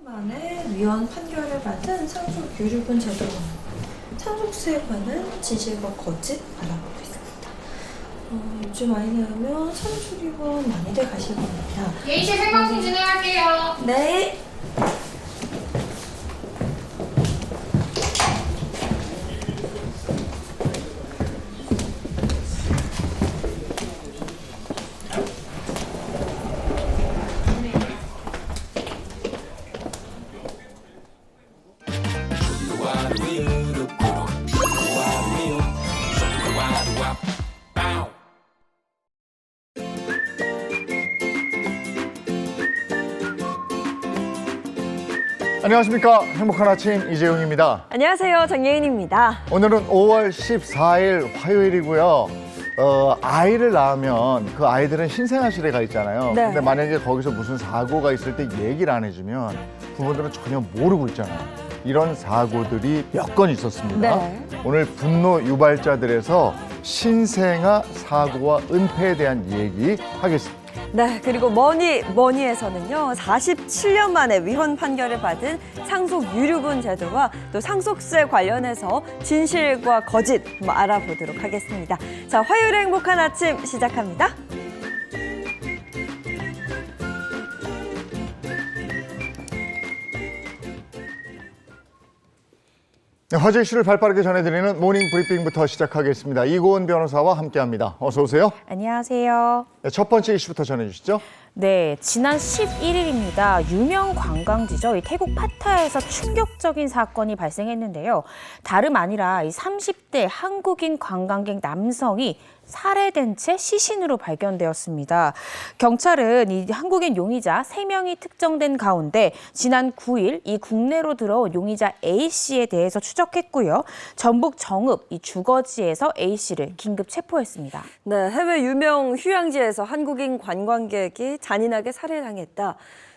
만에 위헌 판결을 받은 상속 유류분 제도 상속세에 관한 진실과 거짓 알아보고 있습니다. 요즘 아이들 하면 상속유류분 많이들 가실 겁니다. 예이씨 생방송 진행할게요. 네. 안녕하십니까. 행복한 아침 이재용입니다. 안녕하세요. 정예인입니다. 오늘은 5월 14일 화요일이고요. 아이를 낳으면 그 아이들은 신생아실에 가 있잖아요. 네. 근데 만약에 거기서 무슨 사고가 있을 때 얘기를 안 해주면 부모들은 전혀 모르고 있잖아요. 이런 사고들이 몇 건 있었습니다. 네. 오늘 분노 유발자들에서 신생아 사고와 은폐에 대한 얘기 하겠습니다. 네, 그리고 머니에서는요, 47년 만에 위헌 판결을 받은 상속 유류분 제도와 또 상속세 관련해서 진실과 거짓 한번 알아보도록 하겠습니다. 자, 화요일의 행복한 아침 시작합니다. 네, 화제 이슈를 발빠르게 전해드리는 모닝 브리핑부터 시작하겠습니다. 이고은 변호사와 함께합니다. 어서 오세요. 안녕하세요. 네, 첫 번째 이슈부터 전해주시죠. 네, 지난 11일입니다. 유명 관광지죠. 이 태국 파타야에서 충격적인 사건이 발생했는데요. 다름 아니라 이 30대 한국인 관광객 남성이 살해된 채 시신으로 발견되었습니다. 경찰은 이 한국인 용의자 3명이 특정된 가운데 지난 9일 이 국내로 들어온 용의자 A씨에 대해서 추적했고요. 전북 정읍 이 주거지에서 A씨를 긴급 체포했습니다. 네, 해외 유명 휴양지에서 한국인 관광객이 잔인하게 살해당했다.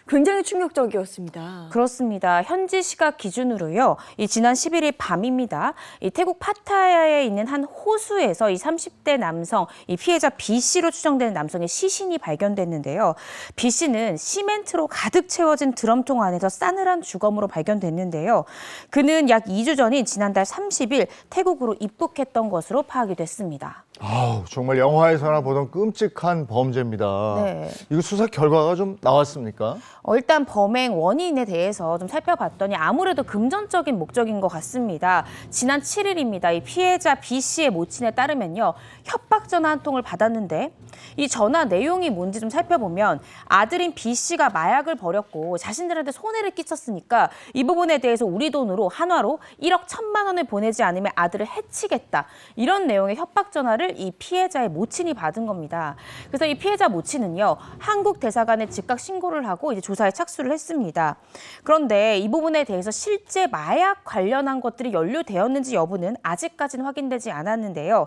굉장히 충격적이었습니다. 그렇습니다. 현지 시각 기준으로요. 이 지난 11일 밤입니다. 이 태국 파타야에 있는 한 호수에서 이 30대 남성, 이 피해자 B씨로 추정되는 남성의 시신이 발견됐는데요. B씨는 시멘트로 가득 채워진 드럼통 안에서 싸늘한 주검으로 발견됐는데요. 그는 약 2주 전인 지난달 30일 태국으로 입국했던 것으로 파악이 됐습니다. 아우, 정말 영화에서나 보던 끔찍한 범죄입니다. 네. 이거 수사 결과가 좀 나왔습니까? 일단 범행 원인에 대해서 좀 살펴봤더니 아무래도 금전적인 목적인 것 같습니다. 지난 7일입니다. 이 피해자 B씨의 모친에 따르면요. 협박 전화 한 통을 받았는데 이 전화 내용이 뭔지 좀 살펴보면 아들인 B씨가 마약을 버렸고 자신들한테 손해를 끼쳤으니까 이 부분에 대해서 우리 돈으로 한화로 1억 1,000만 원을 보내지 않으면 아들을 해치겠다. 이런 내용의 협박 전화를 이 피해자의 모친이 받은 겁니다. 그래서 이 피해자 모친은요. 한국 대사관에 즉각 신고를 하고 이제 조사에 착수를 했습니다. 그런데 이 부분에 대해서 실제 마약 관련한 것들이 연루되었는지 여부는 아직까지는 확인되지 않았는데요.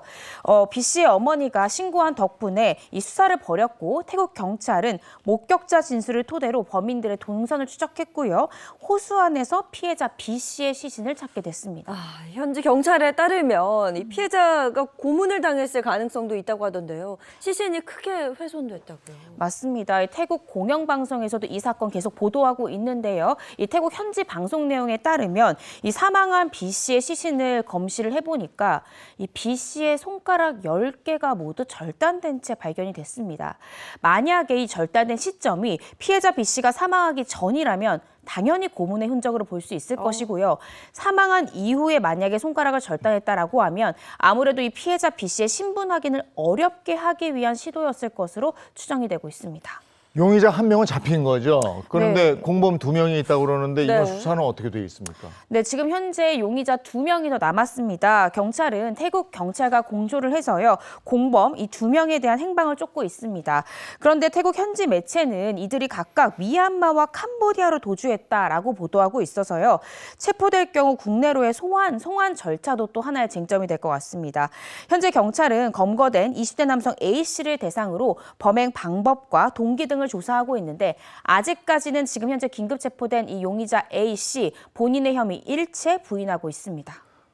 B씨의 어머니가 신고한 덕분에 이 수사를 벌였고 태국 경찰은 목격자 진술을 토대로 범인들의 동선을 추적했고요. 호수 안에서 피해자 B씨의 시신을 찾게 됐습니다. 현지 경찰에 따르면 이 피해자가 고문을 당했을 가능성도 있다고 하던데요. 시신이 크게 훼손됐다고요. 맞습니다. 이 태국 공영방송에서도 이 사건 계속 보도하고 있는데요. 이 태국 현지 방송 내용에 따르면 이 사망한 B씨의 시신을 검시를 해보니까 이 B씨의 손가락 10개가 모두 절단된 채 발견이 됐습니다. 만약에 이 절단된 시점이 피해자 B씨가 사망하기 전이라면 당연히 고문의 흔적으로 볼 수 있을 것이고요. 사망한 이후에 만약에 손가락을 절단했다라고 하면 아무래도 이 피해자 B씨의 신분 확인을 어렵게 하기 위한 시도였을 것으로 추정이 되고 있습니다. 용의자 한 명은 잡힌 거죠. 그런데 네. 공범 2명이 있다고 그러는데 네. 이번 수사는 어떻게 돼 있습니까? 네, 지금 현재 용의자 2명이 더 남았습니다. 경찰은 태국 경찰과 공조를 해서요. 공범 이 2명에 대한 행방을 쫓고 있습니다. 그런데 태국 현지 매체는 이들이 각각 미얀마와 캄보디아로 도주했다라고 보도하고 있어서요. 체포될 경우 국내로의 송환 절차도 또 하나의 쟁점이 될 것 같습니다. 현재 경찰은 검거된 20대 남성 A씨를 대상으로 범행 방법과 동기 등을 조사하고 있는데 아직까지는 지금 현재 긴급 체포된 이 용의자 A씨 본인의 혐의 일체 부인하고 있습니다.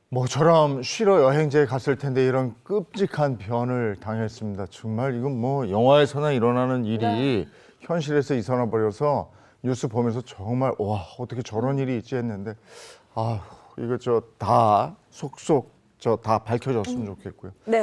모처럼 쉬러 여행지에 갔을 텐데 이런 끔찍한 변을 당했습니다. 정말 이건 뭐 영화에서나 일어나는 일이 현실에서 일어나 버려서 뉴스 보면서 정말 와 어떻게 저런 일이 있지 했는데 아 이거 저 다 속속 저 다 밝혀졌으면 좋겠고요. 네.